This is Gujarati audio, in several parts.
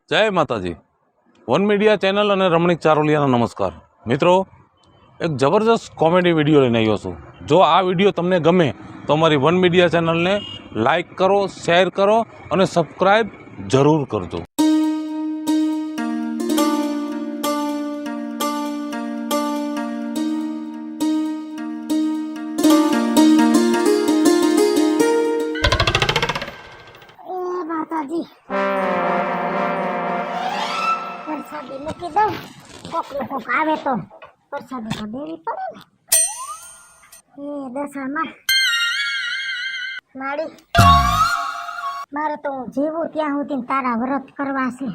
જય માતાજી. વન મીડિયા ચેનલ અને રમણીક ચારોલિયાના નમસ્કાર મિત્રો. એક જબરજસ્ત કોમેડી વિડીયો લઈને આવ્યો છું. જો આ વિડીયો તમને ગમે તો અમારી વન મીડિયા ચેનલને લાઈક કરો, શેર કરો અને સબસ્ક્રાઈબ જરૂર કરજો. પ્રસાદી મૂકી દઉં, કોક આવે તો પ્રસાદી તો દેવી પડે ને. એ દશામાં માડી મારે તો જીવું ત્યાં સુધી તારા વ્રત કરવા છે.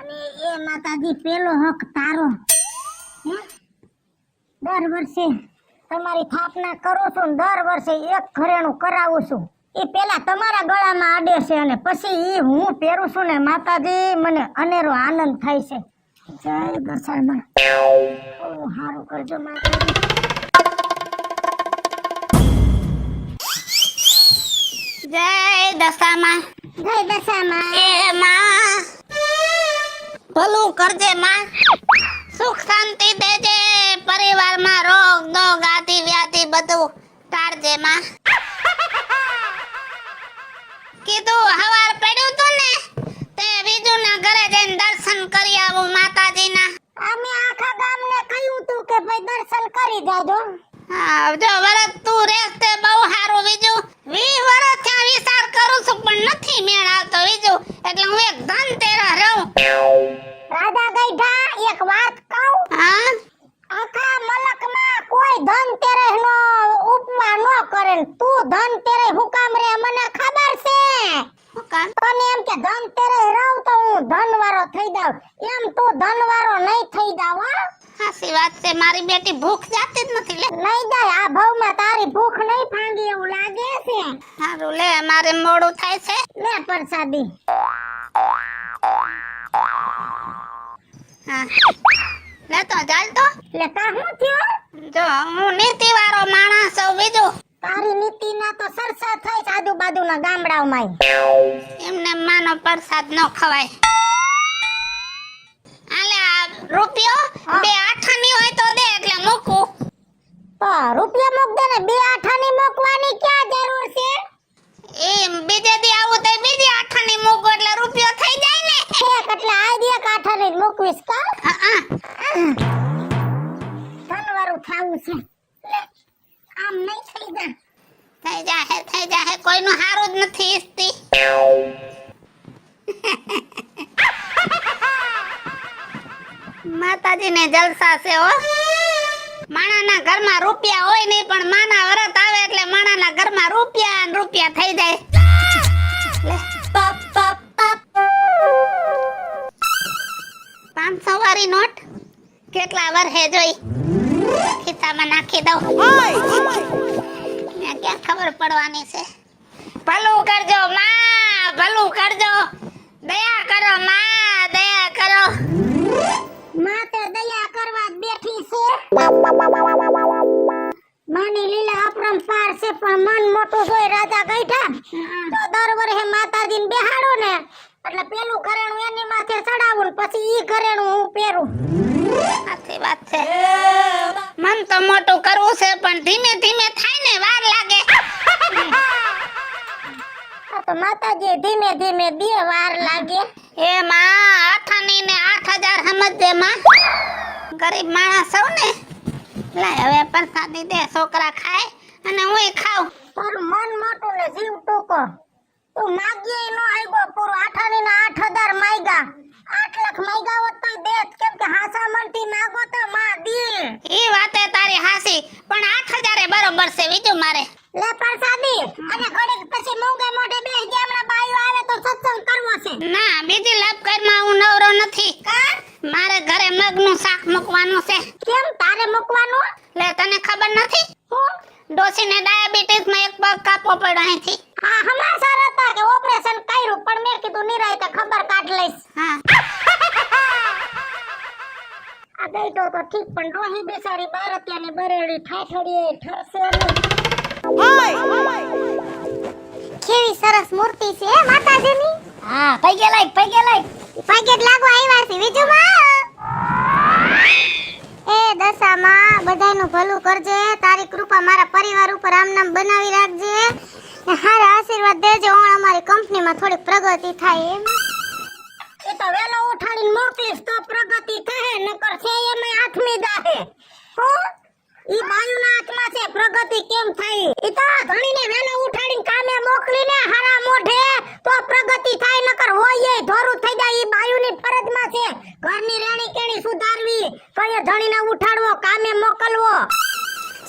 અને એ માતાજી પેલો હક તારો. દર વર્ષે તમારી સ્થાપના કરું છું, દર વર્ષે એક ઘરેણું કરાવું છું. એ પેલા તમારા ગળામાં આડે છે અને પછી એ હું પહેરું છું ને માતાજી, મને અનેરો આનંદ થાય છે. જય દશામાં, સારું કરજો માતાજી. જય દશામાં, જય દશામાં. એ માં ભલું કરજે માં, સુખ શાંતિ દેજે, પરિવારમાં રોગ દોગ આદિ વ્યાધિ બધું ટાળજે માં. કીધું હવાર પડ્યું તું ને તે બીજુના ઘરે જઈને દર્શન કરી આવું માતાજીના. અમે આખા ગામને કહ્યું તું કે ભાઈ દર્શન કરી જાજો. હા, જો વરત તું રહેસ તે બહુ સારું. બીજું 20 વર્ષ ત્યાં વિચાર કરું છું પણ નથી મેળ આવતો બીજું, એટલે હું એક ધનતેરસ રહું. રાધા ગઈઢા, એક વાત કહું. હા, આખા મલકમાં કોઈ ધનતેરસ નો ઉપમા ન કરે. તું ધનતેરસ હું કામ રે મને ખબર છે. હું કામ? તને એમ કે ધનતેરસ રહું તો હું ધનવારો થઈ જાઉં, એમ તું ધનવારો નહીં થઈ જાવ. હા, સાચી વાત છે. મારી બેટી ભૂખ જાતી જ નથી લે. નહીં જાય આ ભાવમાં તારી ભૂખ નહીં ભાંગી એવું લાગે છે. સારું લે, મારે મોડું થાય છે. લે પ્રસાદી. હા, લે તો ચાલ તો. લે કા હું થયો? જો હું નીતિવાળો માણસ છું. બીજું તારી નીતિના તો સરસા થાય છે આજુબાજુના ગામડાઓમાં. એમને માનો પ્રસાદ ન ખવાય. આલે આ રૂપિયો 2 આઠાની હોય તો દે એટલે મૂકું. તો રૂપિયા મૂક દે ને, 2 આઠાની મૂકવાની ક્યાં જરૂર છે? એ બીજે દી આવું તો બીજી આઠાની મૂકું એટલે રૂપિયો થઈ જાય ને. એક એટલે આજ 1 આઠાની જ મૂકવીશ કા? હા, ધનવારું થાવું છે. લે આમ નહીં થઈ જા. થઈ જાહે કોઈનું હારું જ નથી ઈચ્છતી. માતાજીને જલસા છે હો. માણાના ઘરમાં રૂપિયા હોય નહીં પણ માના વ્રત આવે એટલે માણાના ઘરમાં રૂપિયા ને રૂપિયા થઈ જાય. લે પપ પપ પપ 500 વાળી નોટ કેટલા વર્ષે જોઈ, ખિસ્સામાં નાખી દઉં. ને ક્યાં ખબર પડવાની છે. ભલું કરજો માં, ભલું કરજો, દયા કરો માં, દયા કરો. માતે દયા કરવા જ બેઠી છે. માની લીલા અપરંપાર છે પણ મન મોટું જોઈ રાજા ગઈઠા. તો દર વર્ષે માતાજીને બેહાડો ને એટલે પેલું ઘરેણું એની માથે ચડાવું ને પછી ઈ ઘરેણું હું પહેરું. સાચી વાત છે. મન તો મોટું કરવું છે પણ ધીમે ધીમે થાય ને વાર લાગે. આ તો માતાજી ધીમે ધીમે દે વાર લાગે. એ માં આઠાની ને 8000 સમજજે માં, ગરીબ માણસ સૌ ને. લાય હવે પ્રસાદી દે, છોકરા ખાય અને હુંય ખાઉં. તારું મન મોટું ને જીવ ટૂંકો. તું માગીએ નો આવ્યો પૂરું. આઠાની ના 8000 માગ્યા, 8 લાખ માગ્યા હોત તો દે, કેમ કે હાસા મનથી માગો તો માં દે. ઈ વાતે તારી હાસી પણ 8000 બરોબર છે. બીજું મારે લે પ્રસાદી અને ઘડીક પછી મોંઘે મોઢે બેસી ગયા. હમણાં બાયો આવે તો સત્સંગ કરવો છે. ના, બીજી લાભ કરમાં હું નવરો નથી. મારે ઘરે મગનું શાક મૂકવાનું છે. કેમ તારે મૂકવાનું? લે તને ખબર નથી? હું ડોસીને ડાયાબિટીસ માં એક પગ કાપવો પડ્યો અહીંથી. આ હમાસર હતા કે ઓપરેશન કર્યું પણ મેં કીધું નિરાયતે ખબર કાઢ લઈશ. હા, આ ગઈતો તો ઠીક પણ રોહી બેસાડી બારતિયાની બરેડી ઠાઠડીએ ઠરશે નહીં. કેવી સરસ મૂર્તિ છે માતાજીની. હા પૈગે લાય પેકેટ લાગવા આવ્યા છે વિજુમાં. એ દશામાં બધાયનું ભલું કરજે, તારી કૃપા મારા પરિવાર ઉપર આમ નામ બનાવી રાખજે ને હારા આશીર્વાદ દેજે. ઓણ અમારી કંપનીમાં થોડી પ્રગતિ થાય એમ. એ તો વેલો ઉઠાડીને મોકલીશ તો પ્રગતિ થાય, નકર છે એમાં આઠમી દાહે. હો ઈ બાયુના હાથમાં છે પ્રગતિ કેમ થાય. ઈ તો ધણીને વેલો ઉઠાડીને કામે મોકલીને હારા મોઢે તો પ્રગતિ થાય, નકર હોય એ ધોરું થઈ જાય. ઈ બાયુની ફરજમાં છે ઘરની રેણી કેણી સુધારવી, કઈ ધણીને ઉઠાડવો, કામે મોકલવો.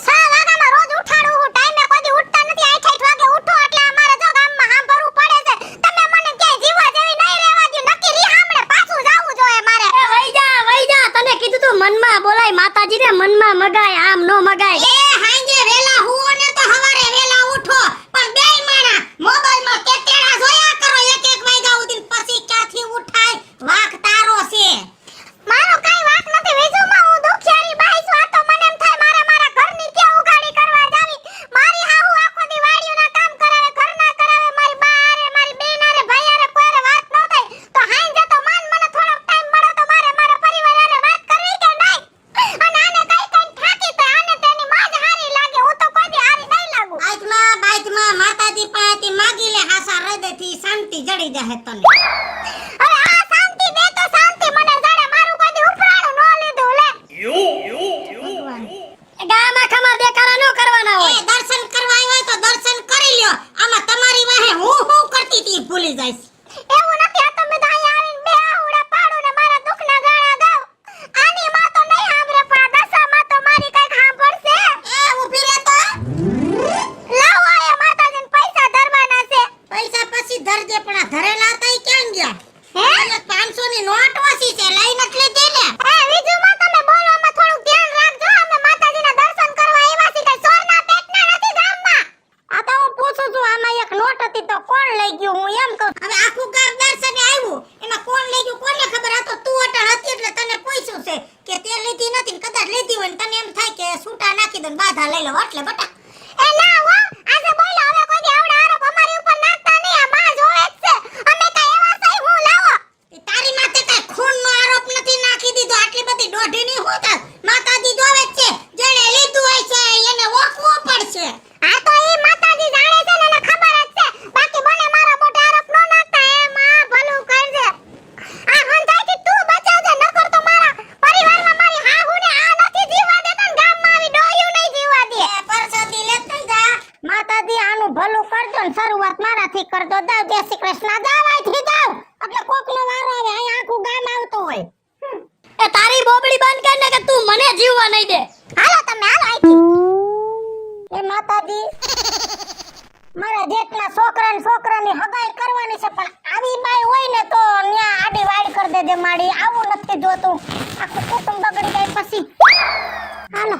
6 વાગ્યામાં રોજ ઉઠાડું હું, ટાઈમે કોઈ ઉઠતા નથી. 8 વાગે ઉઠો એટલે અમારે જો ગામમાં સાંભળવું પડે છે. તમે મને ક્યાંય જીવવા જેવી નહીં રહેવા દો, નક્કી રી હામણે પાછું જાવું જોઈએ મારે. વઈ જા તને કીધું તું મનમાં બોલાય માતાજીને મનમાં મગાય, આમ નો મગાય. એ હાંજે વેલા હુઓ ને તો હવારે વેલા ઉઠો, પણ બેય માણા મોબાઈલમાં કેટેડા જોયા કરો 1 વાગ્યા સુધી, પછી ક્યાંથી ઉઠાય. વાક તારો છે. મારો કઈ વાક નથી વિજુમાં, હું દુખિયારી બાઈ છું. આ તો મને એમ થાય મારે મારા ઘરની ક્યાં ઉગાડી કરવા જાવી. મારી હાહુ આખો દી વાડીઓના કામ કરાવે, ઘરના કરાવે. મારી બા આરે, મારી બેન આરે, ભાઈ આરે કોઈરે વાત ન થાય તો હાંજે તો માન મને થોડો ટાઈમ મળે તો મારે મારા પરિવાર આરે વાત કરવી કે નહીં. અને આને કઈ થાકી તો આને તેની માં જ હારી લાગે, હું તો કોઈ દી હારી નહીં લાગુ. બાઈકમાં માતાજી પાસેથી માગી લે, હાસા હૃદયથી શાંતિ જડી જાહે તને. અરે આ શાંતિ દે તો શાંતિ મને જડે, મારું કોઈ દી ઉપરાણું ન લીધું લે. ગામમાં ખમા દેખાડા નો કરવાના હોય. એ દર્શન કરવા આવ્યા તો દર્શન કરી લ્યો. આમાં તમારી વાહે હું કરતી તી ભૂલી જાઈશ. એવું નથી, આ તો મેં તો અહીંયા આવીને બે આહુડા પાડું ને મારા દુખના ગાળા ગાવ. આની માં તો નહીં સાંભળે, પણ દશામાં તો મારી કઈક સાંભળશે. એ ઊભી રહે તો. લાવો એ માતાજીને પૈસા ધરવાના છે. પૈસા પછી ધરજે, પણ આ ધરેલા હતા ઈ ક્યાં ગયા? હે 500 ની નોટ ઓછી છે, લઈ નથી લીધી ને. એ વિજુમાં તમે બોલવામાં થોડું ધ્યાન રાખજો. અમે માતાજીના દર્શન કરવા આવ્યા છીએ, કઈ સોરના પેટના નથી ગામમાં. આ તો હું પૂછું છું, આમાં એક નોટ હતી તો કોણ લઈ ગયું, હું એમ કહું. હવે આખું ગામ દર્શને આવ્યું, એમાં કોણ લઈ ગયું કોને ખબર. આ તો તું અટણ હતી એટલે તને પૂછ્યું છે કે તે લીધી નથી, કદાચ લીધી હોય ને તને એમ થાય કે સૂટા નાખી દે ને બાધા લઈ લો એટલે બટા. એ ના હો, આજે બોલો હવે કોઈ દી આવડા આરોપ અમારી ઉપર નાખતા નહીં. આ માં જોવે જ છે, અમે કઈ એવા સહી હું લાવો. એ તારી માથે કઈ ખૂનનો આરોપ નથી નાખી દીધો, આટલી બધી દોઢીની હોતા. માતાજી જોવે જ છે, જેણે લીધું હોય છે એને ઓળખવું પડશે. આ તો ઈ માતાજી જાણે છે ને એને ખબર જ છે. બાકી બને મારા મોઢે આરોપ ન નાખતા. એ માં ભલું કરજે. આ હંધાઈથી તું બચાવજે, નકર તો મારા પરિવારમાં મારી હાહુને આ નથી જીવવા દેતા ને ગામમાં આવી ડોહ્યું નહીં જીવવા દે. એ પરસાદી લેતી જા. માતાજી આનું ભલું કરજો ને શરૂઆત મારાથી કરજો. દાવ જય શ્રી કૃષ્ણ, દાવ અહીંથી દાવ એટલે કોકનો વારો આવે, અહીં આખું ગામ આવતો હોય. એ તારી બોબડી બંધ કર ને કે તું મને જીવવા નહીં દે. હાલો તમે હાલો અહીંથી. એ માતાજી મારા જેટલા છોકરાને છોકરાની હગાઈ કરવાની છે, પણ આવી બાઈ હોય ને તો ન્યા આડી વાડ કરી દેજે માડી. આવું નથી જોતું, આખું કુટુંબ બગડી જાય પછી. હાલો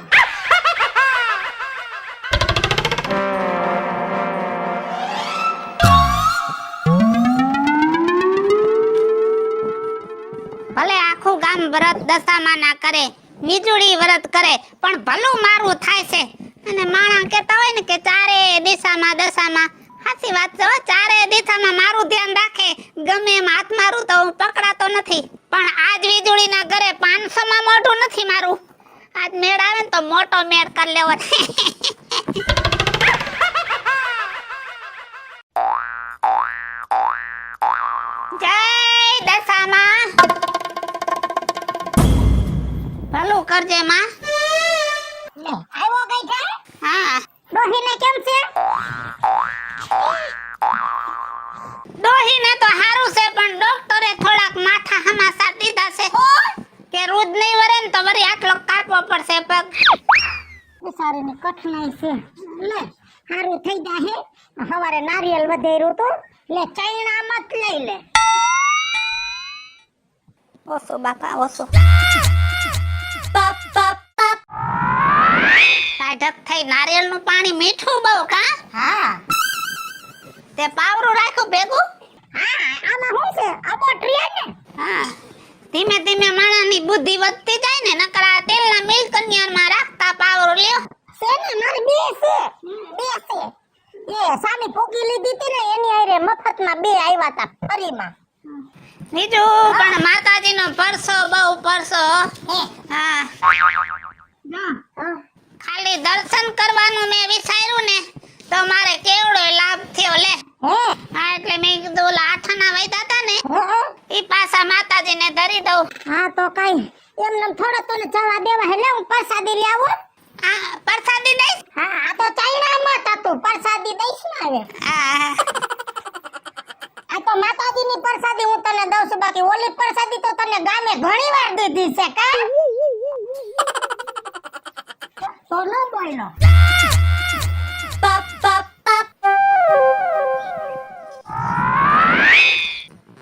ભલે આખું ગામ વ્રત દશામાં ના કરે, વીજળી વ્રત કરે, પણ ભલું મારું થાય છે. અને માણા કહેતા હોય ને કે ચારે દિશામાં દશામાં, સાચી વાત છે હો. ચારે દિશામાં મારું ધ્યાન રાખે, ગમે એમ હાથ મારું તો હું પકડાતો નથી. પણ આજ વીજળીના ઘરે 500 માં મોઢું નથી મારું. આજ મેળ આવે ને તો મોટો મેળ કરી લેવો. જય દશામાં, ભલું કરજે માં. લે આવ્યો ગઈ છે. હા ડોહીને કેમ છે? ડોહીને તો હારું છે, પણ ડોક્ટરે થોડાક માથા હમાસા દીધા છે કે રોજ નહીં વરે ને તો વરી આટલો કાપવો પડશે પગ. બિચારીની કઠણાઈ છે. લે હારું થઈ જાહે. હવારે નારિયેલ વધેરું તો લે ચૈણા મત લઈ લે. ઓસો બાપા ઓસો. સાજક થઈ નારિયેળનું પાણી મીઠું બહુ કા. હા તે પાવરું રાખ્યું ભેગું. હા આમાં શું છે? અબોટ રે ને. હા ધીમે ધીમે માણાની બુદ્ધિ વધતી જાય ને, નકરા તેલના મિલ કન્યામાં રાખતા પાવરું લ્યો. છે ને મારે બે છે. એ સામી ફૂકી લીધી હતી ને એની હારે મફતમાં 2 આવ્યા હતા ફરીમાં. બીજું પણ માતાજીનો પરસો બહુ પરસો હે હા જા ખાલી દર્શન કરવાનું મેં વિચાર્યું ને તો મારે કેવડો લાભ થયો લે હે હા એટલે મેં કીધું ઓલા આઠાના વૈદા હતા ને હે ઈ પાછા માતાજીને ધરી દઉં હા તો કઈ એમને થોડો તને જવા દેવા એટલે હું પ્રસાદી લઈ આવું હા પ્રસાદી દઈશ હા આ તો ચાઇનામાં હતા તું પ્રસાદી દઈશ ને હવે હા આ તો માતાજીની પ્રસાદી હું તને દઉં છું બાકી ઓલી પ્રસાદી તો તને ગામે ઘણી વાર દીધી છે કા તો ન બોલો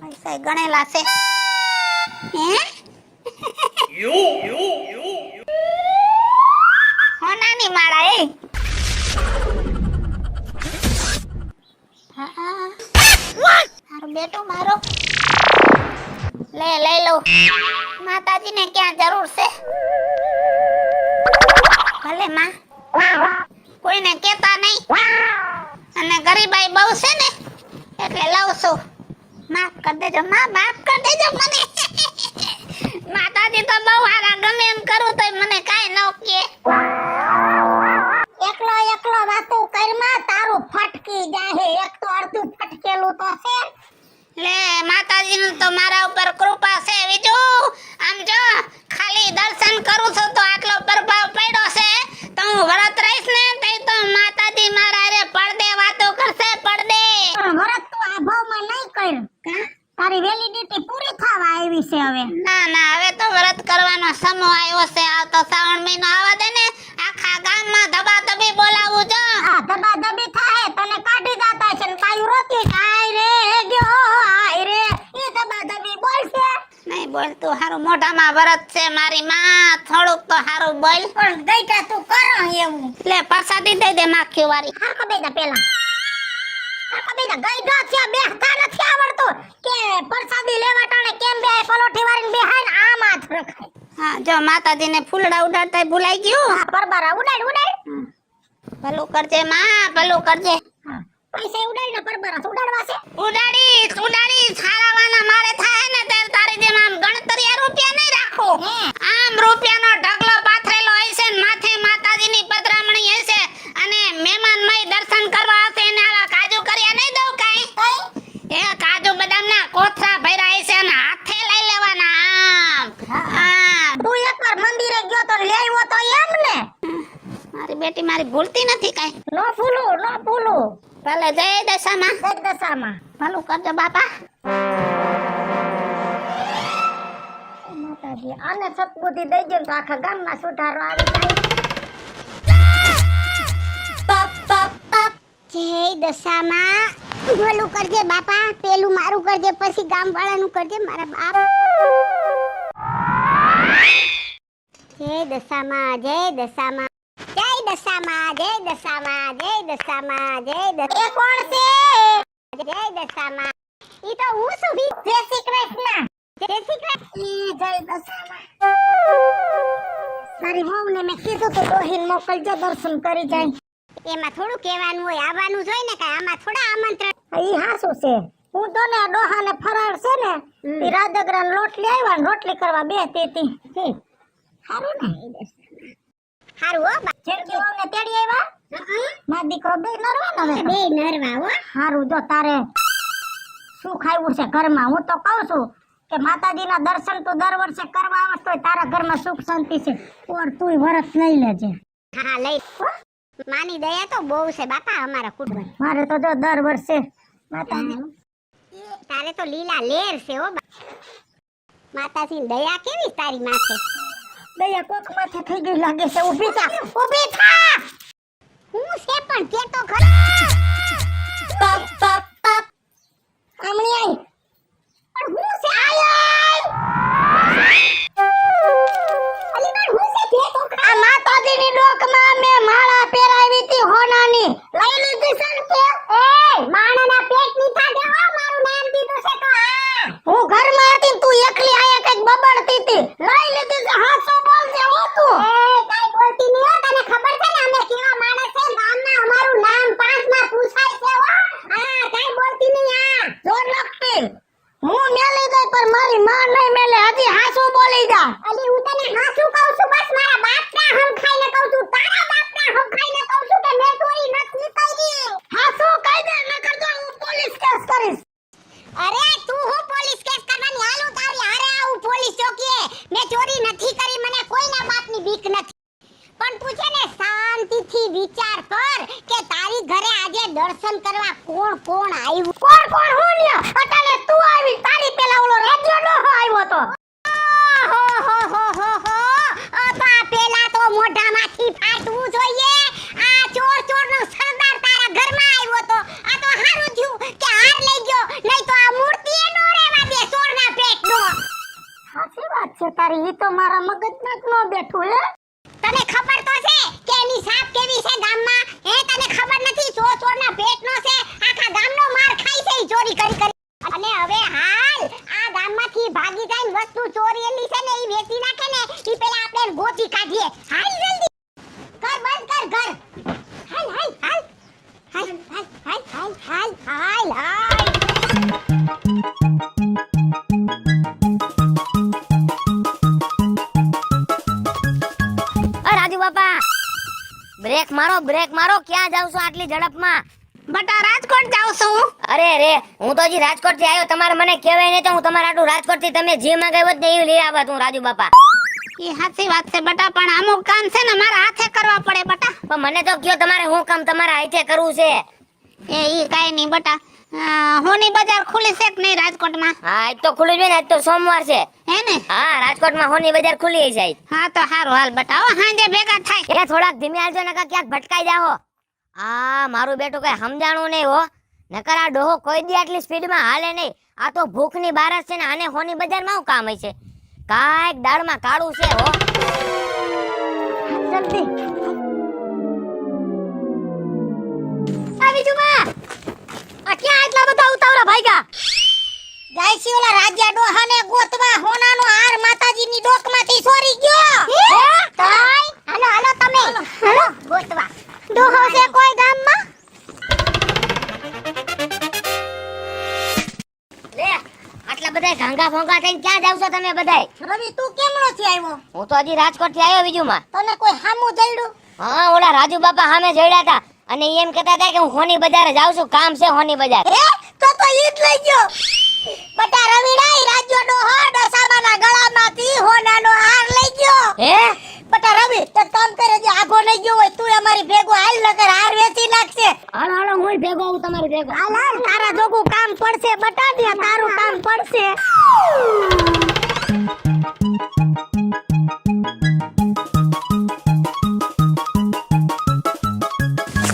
પૈસા ગણેલા છે હે હોનાની માળા એ મારું બેટું મારો લઈ લઉં માતાજીને ક્યાં જરૂર છે ભલે માં કોઈને કહેતા નહીં અને ગરીબાઈ બહુ છે ને એટલે લઉં છું માફ કરી દેજો માં માફ કરી દેજો મને માતાજી તો બહુ હારા ગમે એમ કરું તોય મને કાંઈ ન કહે એકલો એકલો વાતો કરમાં તારું ફટકી જાહે એક તો અડધું ફટકેલું તો છે લે માતાજીનું તો મારા ઉપર કૃપા છે બીજું આમ જો ખાલી દર્શન કરું છું તો આટલો પ્રભાવ પડ્યો છે તો હું વ્રત રહીશ ને તઈ તો માતાજી મારા રે પડદે વાતો કરશે પડદે પણ વરત તું આ ભાવમાં નહીં કર કા તારી વેલિડિટી પૂરી થવા આવી છે હવે ના ના હવે તો વ્રત કરવાનો સમય આવ્યો છે આવતો શ્રાવણ મહિનો આવવા દે ને આખા ગામમાં ધબાધબી બોલાવું જો આ દબા દબી થાય તને કાઢી જાતા છે ને કાયું રોતી આય રે ગયો આય રે એ દબા દબી બોલશે નહીં બોલતું હારું મોઢામાં વ્રત છે મારી માં થોડુંક તો હારું બોલ પણ ગઈટા તું કરો એવું લે પ્રસાદી દઈ દે માખી વાળી હા કબેદા પેલા હા કબેદા ગઈડા છે બેહતા નથી આવડતું કે પ્રસાદી લેવા ટાણે કેમ બે પલોઠી વાળીને બેહાય ને આમ હાથ રખાય હા જો માતાજીને ફૂલડા ઉડાડતા ભૂલાઈ ગયું હા પરબારા ઉડાડ ઉડાડ ભલું કરજે માં ભલું કરજે હા પૈસા ઉડાડીને પરબારા ઉડાડવા છે ઉડાડી સારાવાના મારે થાય ને ત્યારે તારી જેમ આમ ગણતરીયા રૂપિયા નહીં રાખો આમ રૂપિયાનો ઢગલો પાથરેલો હશે ને માથે માતાજીની પધરામણી હશે અને મહેમાનમય દર્શન કરવા હશે ને આવા કાજુ કર્યા નહીં દઉં કાઈ એ કાજુ બદામના કોથળા ભર્યા હશે અને હાથે લઈ લેવાના આમ તું એકવાર મંદિરે ગયો તો લઈ આવ્યો તો એમ ને મારી બેટી મારી ભૂલતી નથી કાઈ નો ભૂલું ભલે જય દશામાં એક દશામાં ભલું કરજો બાપા માતાજી આને સત્બુદ્ધિ દઈ દે તો આખા ગામમાં સુધારો આવી જાય જય દશામાં ભલું કરજે બાપા પેલું મારું કરજે પછી ગામ વાળાનું કરજે મારા બાપ જય દશામાં જય દશામાં જય દશામાં જય દશામાં જય દશામાં જય દશા એ કોણ છે જય દશામાં ઈ તો હું છું જય શ્રી કૃષ્ણ જય શ્રી કૃષ્ણ જય દશામાં મારી વહુને મેં કીધું તો ડોહીને મોકલજો દર્શન કરી જાય એમાં થોડું કહેવાનું હોય આવવાનું જોઈએ ને કાંઈ આમાં થોડા આમંત્રણ ઈ હાસુ છે હું તો ને ડોહાને ફરાળ છે ને ઈ રાધગરાન રોટલી આવ્યા ને રોટલી કરવા બે તેતી હારું ને હારું હો જેટલી વહુને તેડી આવ્યા મારો દીકરો બે નરવા ને બે નરવા હો હારું જો તારે શું ખાવું છે ઘરમાં હું તો કહું છું કે માતાજીના દર્શન તું દર વર્ષે કરવા આવસ તોય તારા ઘરમાં સુખ શાંતિ છે ઓર તુંય વરસ લઈ લેજે હા લઈ માની દયા તો બહુ છે બાપા અમારા કુટુંબ મારે તો જો દર વર્ષે માતાજી તારે તો લીલા લેર છે હો માતાજીની દયા કેવી તારી માથે દયા કોક માથે થઈ ગઈ લાગે છે ઊભી થા હું છે પણ તે તો ખરા આમણી આઈ પણ હું છે આ માતાજીની ડોકમાં મે માળા પહેરાવી હતી હોનાની લઈ લીધી છે કે એ માણાના પેટની થાકે હો મારું નામ દીધું છે તો હા હું ઘરમાં હતી તું એકલી આયા કઈક બબડતી હતી લઈ લીધી છે હાસો બોલજે હો તું એ કાઈ બોલતી નહીં હો તને ખબર છે ને અમે કેવા માણસ છે ગામમાં અમારું નામ પાંચમાં પૂછાય છે હો હા કાઈ બોલતી નહીં આ જોર લખતી હું મેલી ગઈ તારી માં નહીં મેલે હજી હાસુ બોલી જા. અલી હું તને હાસુ કહું છું, બસ મારા બાપના હમ ખાઈને કહું છું, તારા બાપના હમ ખાઈને કહું છું કે મેં ચોરી નથી કરી. હાસુ કહી દે નકર તો હું પોલીસ કેસ કરીશ. અરે તું હું પોલીસ કેસ કરવાની? હાલું તારી હારે આવું પોલીસ ચોકીએ. મેં ચોરી નથી કરી, મને કોઈના બાપની બીક નથી. પણ તું છે ને શાંતિથી વિચાર કર કે તારી ઘરે આજે દર્શન કરવા કોણ કોણ આવ્યું. કોણ કોણ હું લ્યો? અટાણે તું આવી, તારી પેલા ઓલો રાજ્યો નો આવ્યો તો. હો હો હો હો હો અબા પેલા તો મોઢામાંથી ફાટવું જોઈએ. આ ચોર ચોરનો સરદાર તારા ઘરમાં આવ્યો તો. આ તો હારું થયું કે હાર લઈ ગયો, નહીં તો આ મૂર્તિ એ નો રહેવા દે ચોરના પેટનો. સાચી વાત છે તારી, ઈ તો મારા મગજમાં જ નો બેઠું હે. તને ખબર તો છે કે એની સાપ કેવી છે ગામમાં? હે તને ખબર નથી? ચોરના પેટનો છે, આખા ગામનો માર ખાઈ છે ઈ ચોરી કરી કરી. અને હવે હાલ આ ગામમાંથી ભાગી જાય વસ્તુ ચોરીએલી છે ને ઈ વેચી નાખે ને ઈ પેલા આપણે ગોતી કાઢીએ. હાલ જલ્દી કર, બંધ કર ઘર. હાલ હાલ હાલ હાલ હાલ હાલ હાલ હાલ. રાજુ બાપા બ્રેક મારો ક્યાં જાવ છો આટલી ઝડપમાં? બટા રાજકોટ જાઉં છું. અરે રે હું તો હજી રાજકોટ થી આવ્યો, તમારે મને કહેવાય નહીં તો હું તમારા આટલું રાજકોટ થી તમે જે માંગાવ્યું હોત ને એ લઈ આવત હું રાજુ બાપા. એ સાચી વાત છે બટા, પણ અમુક કામ છે ને મારા હાથે કરવા પડે બટા. પણ મને તો કયો તમારે હું કામ તમારા હાથે કરવું છે? એ ઈ કાઈ નહીં બટા. હોની બજાર ખુલી છે કે નહીં રાજકોટમાં? હા આજ તો ખુલ્લું છે ને, આજ તો સોમવાર છે. હે ને? હા રાજકોટમાં હોની બજાર ખુલી છે. હા તો હારું હાલ બટા, હો હાંજે ભેગા થાય. એ થોડાક ધીમે હાલજો નકા ક્યાંક ભટકાઈ જાઓ. આ મારું બેટું કઈ સમજાણું નહીં હો, નકર આ ડોહો કોઈ દી આટલી સ્પીડમાં હાલે નહીં. આ તો ભૂખની બારસ છે ને, આને હોની બજારમાં શું કામ હશે? કાંઈક દાળમાં કાળું છે હો. જલ્દી આવી જુમા આ ક્યાં આટલા બધા ઉતાવળા ભાઈગા? જાય છે ઓલા રાજ્યા ડોહાને ગોતવા. હોનાનો હાર માતાજીની ડોકમાંથી ચોરી ગયો. તાઈ હાલો હાલો તમે હાલો ગોતવા. ડોહો છે કોઈ ગામમાં? લે આટલા બધા ઘાંગા ભોંગા થઈને ક્યાં જાવ છો તમે બધાય? રવિ તું કેમનો થી આવ્યો? હું તો હજી રાજકોટ થી આવ્યો બીજુમાં. તને કોઈ હામું જઈડું? હા ઓલા રાજુ બાપા સામે જોડ્યા હતા અને ઈ એમ કહેતા હતા કે હું હોની બજારે જાઉં છું, કામ છે હોની બજાર. હે તો ઈ જ લઈ ગયો. બટા રવિડા ઈ રાજ્યો ડોહો ડસામાના ગળામાંથી હોનાનો હાર લઈ ગયો. હે બટા રવિ તે કામ કરે જે આઘો નહીં ગયો હોય તું અમારી ભેગો હાલ નકર હાર વેચી નાખશે. હાલો હાલો હું ભેગો આવું તમારી ભેગો. હાલ હાલ તારા જોગું કામ પડશે બટા, ત્યાં તારું કામ પડશે.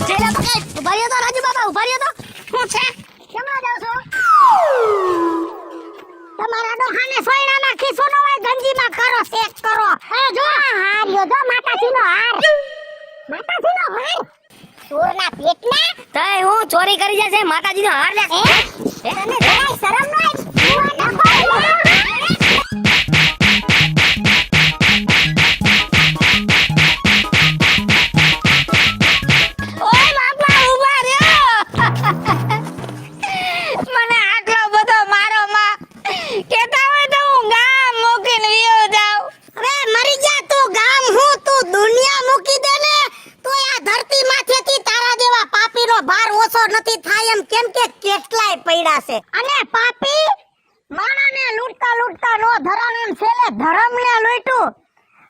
જેલા પકડ ઉભા રહ્યો તો રાજુ બાપા, ઉભા રહ્યો તો. શું છે? કેમણા જાવ છો? તમારા ડોહાને સોયડામાં ખીસોનો હોય ગંજીમાં કરો ચેક કરો. એ જો હાર્યો જો માતાજીનો હાર. માતાજીનો હાર ચોરના પેટના. તઈ હું ચોરી કરી જશે માતાજીનો હાર લે. તને જરાય શરમ ન આવી? તું આ નખો. ઓય બાપા ઉભા રહ્યો. મને આટલો બધો મારો માં કેતા હોય તો હું ગામ મૂકીને વિયો જાઉં. હવે મરી જા તું, ગામ હું તું દુનિયા મૂકી દે ને તો આ ધરતી માથેથી તારા જેવા પાપીનો ભાર ઓછો નથી થાય એમ, કેમ કે કેટલાય પડ્યા છે. અને પાપી માણાને લૂંટતા લૂંટતા નો ધરાણ એમ છેલ્લે ધર્મને લૂંટ્યું.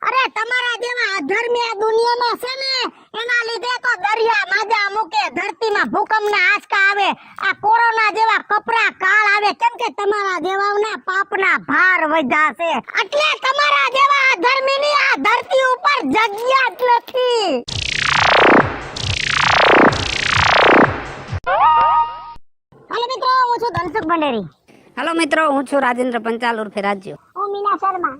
અરે તમારા જેવા અધર્મી આ દુનિયામાં છે ને એના લીધે તો દરિયા માજા મૂકે, ધરતીમાં ભૂકંપના આંચકા આવે, આ કોરોના જેવા કપરા કાળ આવે, કેમ કે તમારા જેવાના પાપના ભાર વધ્યા છે. એટલે તમારા જેવા અધર્મીની આ ધરતી ઉપર જગ્યા જ નથી. હાલો મિત્રો, હું છું ધનસુખ ભંડેરી. હેલો મિત્રો, હું છું રાજેન્દ્ર પંચાલ ઉર્ફે રાજ્યો. હું મીના શર્મા.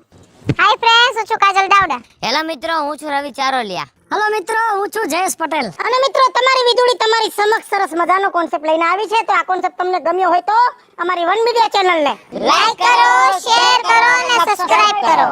હાય ફ્રેન્ડ્સ, હું છું કાજલ દાવડા. હેલો મિત્રો હું છું રવિ ચારોલિયા. હેલો મિત્રો, હું છું જયેશ પટેલ. અને મિત્રો તમારી વીજળી તમારી સમક્ષ સરસ મજાનો કોન્સેપ્ટ લઈને આવી છે. તો આ કોન્સેપ્ટ તમને ગમ્યો હોય તો અમારી વન મીડિયા ચેનલને લાઈક કરો, શેર કરો અને સબસ્ક્રાઇબ કરો.